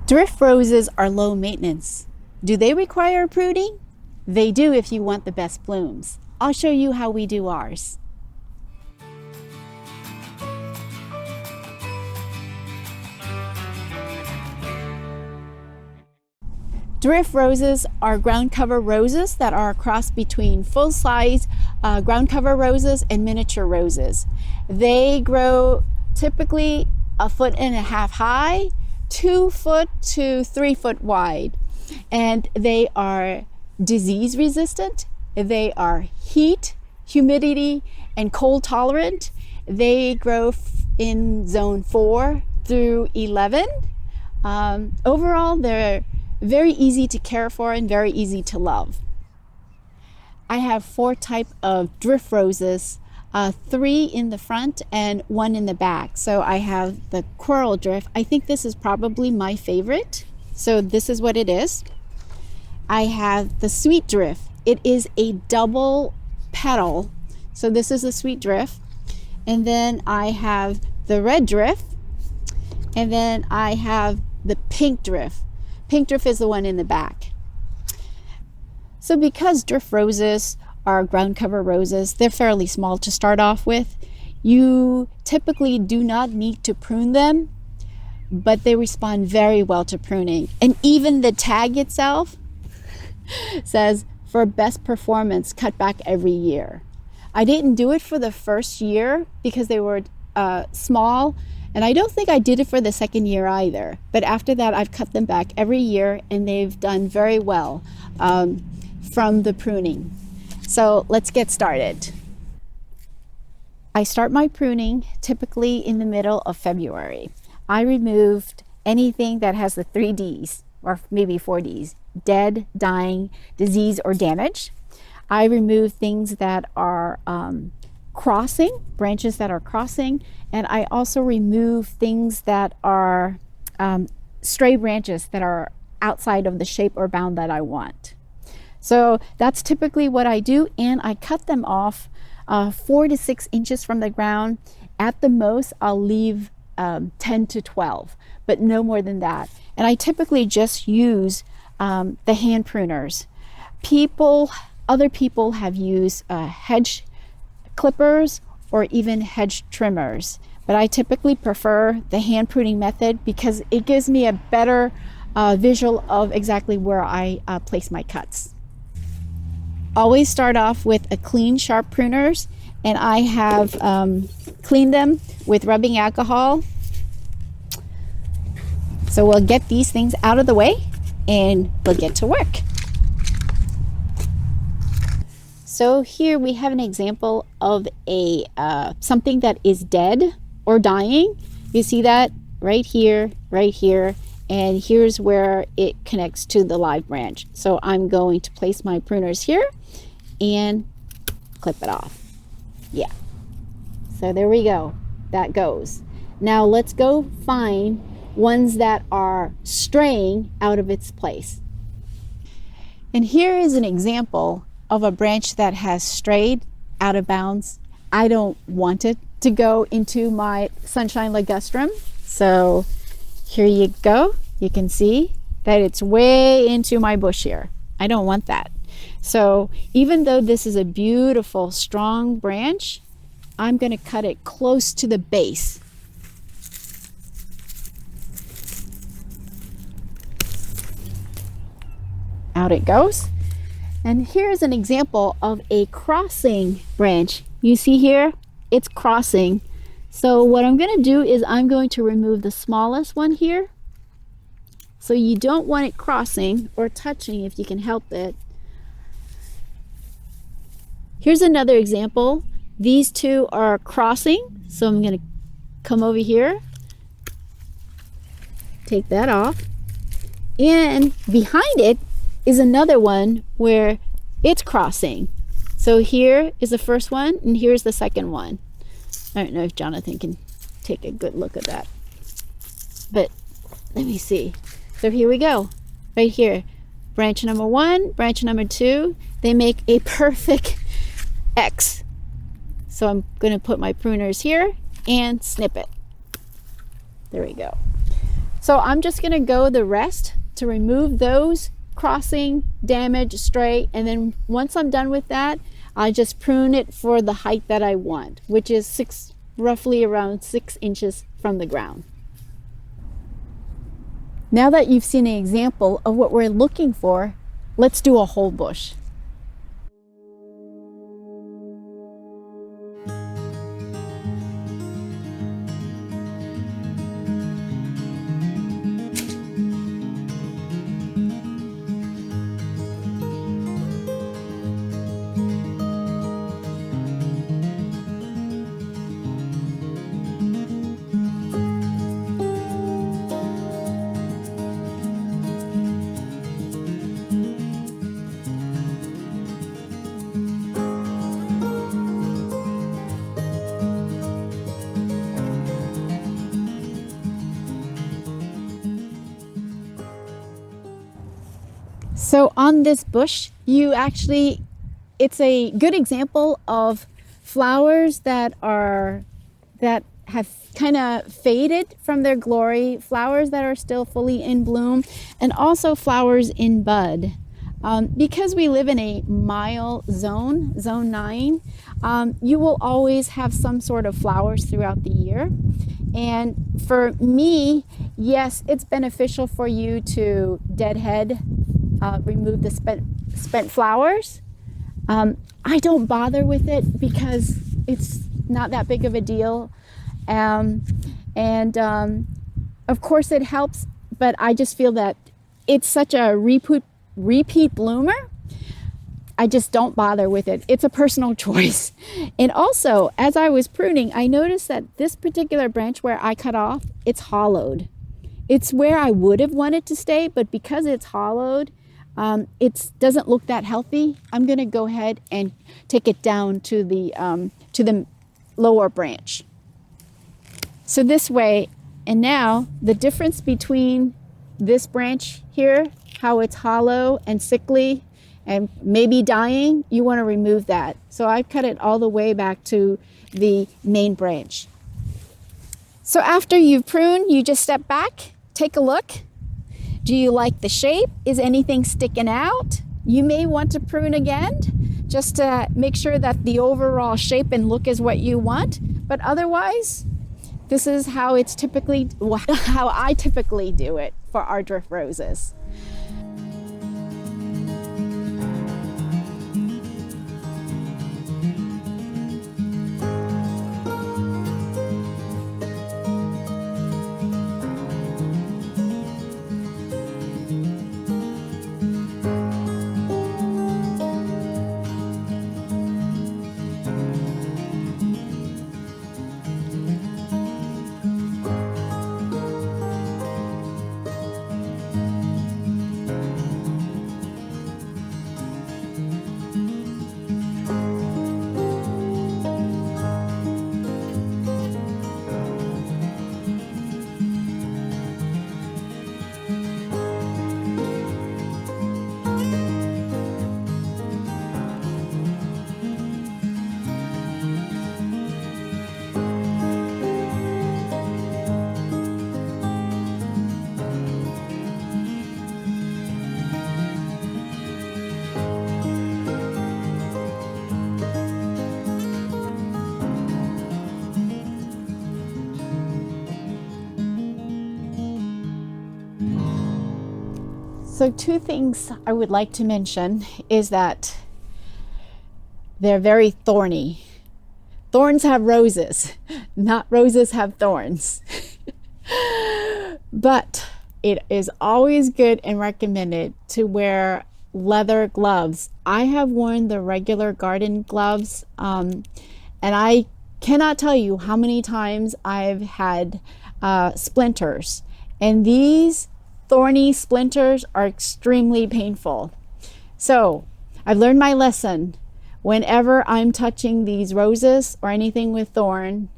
Drift roses are low maintenance. Do they require pruning? They do if you want the best blooms. I'll show you how we do ours. Drift roses are ground cover roses that are a cross between full-size ground cover roses and miniature roses. They grow typically 1.5 feet high, 2 foot to 3 foot wide, and they are disease resistant. They are heat, humidity, and cold tolerant. They grow in zone 4 through 11. Overall, they're very easy to care for and very easy to love. I have 4 types of drift roses, 3 in the front and 1 in the back. So I have the coral drift. I think this is probably my favorite. So this is what it is. I have the sweet drift. It is a double petal. So this is a sweet drift. And then I have the red drift. And then I have the pink drift. Pink drift is the one in the back. So because drift roses are ground cover roses, they're fairly small to start off with. You typically do not need to prune them, but they respond very well to pruning. And even the tag itself says, for best performance, cut back every year. I didn't do it for the first year because they were small, and I don't think I did it for the second year either. But after that, I've cut them back every year, and they've done very well from the pruning. So let's get started. I start my pruning typically in the middle of February. I removed anything that has the 3 Ds, or maybe 4 Ds, dead, dying, disease, or damage. I remove things that are crossing, branches that are crossing, and I also remove things that are stray branches that are outside of the shape or bound that I want. So that's typically what I do, and I cut them off 4 to 6 inches from the ground. At the most, I'll leave 10 to 12, but no more than that. And I typically just use the hand pruners. Other people have used hedge clippers or even hedge trimmers, but I typically prefer the hand pruning method because it gives me a better visual of exactly where I place my cuts. Always start off with a clean, sharp pruners, and I have cleaned them with rubbing alcohol. So we'll get these things out of the way and we'll get to work. So here we have an example of a something that is dead or dying. You see that right here, and here's where it connects to the live branch. So I'm going to place my pruners here and clip it off. Yeah. So there we go. That goes. Now let's go find ones that are straying out of its place. And here is an example of a branch that has strayed out of bounds. I don't want it to go into my sunshine ligustrum. So here you go. You can see that it's way into my bush here. I don't want that. So even though this is a beautiful, strong branch, I'm going to cut it close to the base. Out it goes. And here's an example of a crossing branch. You see here, it's crossing. So what I'm going to do is I'm going to remove the smallest one here. So you don't want it crossing or touching if you can help it. Here's another example. These two are crossing. So I'm going to come over here, take that off. And behind it is another one where it's crossing. So here is the first one, and here's the second one. I don't know if Jonathan can take a good look at that, but let me see. So here we go, right here. Branch number 1, branch number 2, they make a perfect X. So I'm going to put my pruners here and snip it. There we go. So I'm just going to go the rest to remove those crossing, damage, stray, and then once I'm done with that, I just prune it for the height that I want, which is roughly around 6 inches from the ground. Now that you've seen an example of what we're looking for, let's do a whole bush. So on this bush, it's a good example of flowers that have kind of faded from their glory, flowers that are still fully in bloom, and also flowers in bud. Because we live in a mild zone 9, you will always have some sort of flowers throughout the year. And for me, yes, it's beneficial for you to deadhead, remove the spent flowers. I don't bother with it because it's not that big of a deal. Of course it helps, but I just feel that it's such a repeat bloomer. I just don't bother with it. It's a personal choice. And also, as I was pruning, I noticed that this particular branch where I cut off, it's hollowed. It's where I would have wanted to stay, but because it's hollowed, it doesn't look that healthy. I'm going to go ahead and take it down to the lower branch. So this way, and now the difference between this branch here, how it's hollow and sickly and maybe dying, you want to remove that. So I cut it all the way back to the main branch. So after you've pruned, you just step back, take a look. Do you like the shape? Is anything sticking out? You may want to prune again just to make sure that the overall shape and look is what you want. But otherwise, this is how I typically do it for our drift roses. So 2 things I would like to mention is that they're very thorny. Thorns have roses, not roses have thorns. But it is always good and recommended to wear leather gloves. I have worn the regular garden gloves, and I cannot tell you how many times I've had splinters. And these thorny splinters are extremely painful. So I've learned my lesson. Whenever I'm touching these roses or anything with thorn,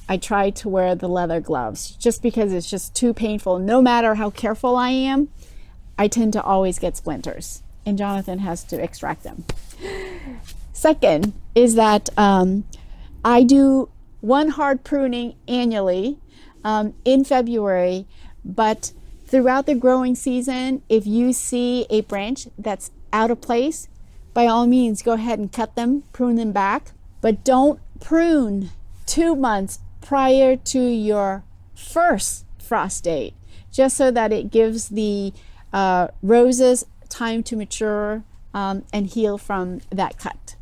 I try to wear the leather gloves just because it's just too painful. No matter how careful I am, I tend to always get splinters, and Jonathan has to extract them. Second is that I do one hard pruning annually in February, But throughout the growing season, if you see a branch that's out of place, by all means, go ahead and cut them, prune them back, but don't prune 2 months prior to your first frost date, just so that it gives the roses time to mature and heal from that cut.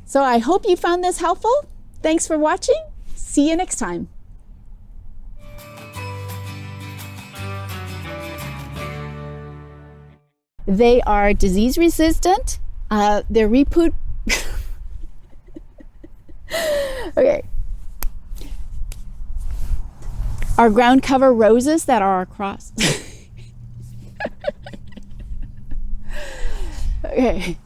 So I hope you found this helpful. Thanks for watching. See you next time. They are disease resistant. They're reput. Okay. Our ground cover roses that are across. Okay.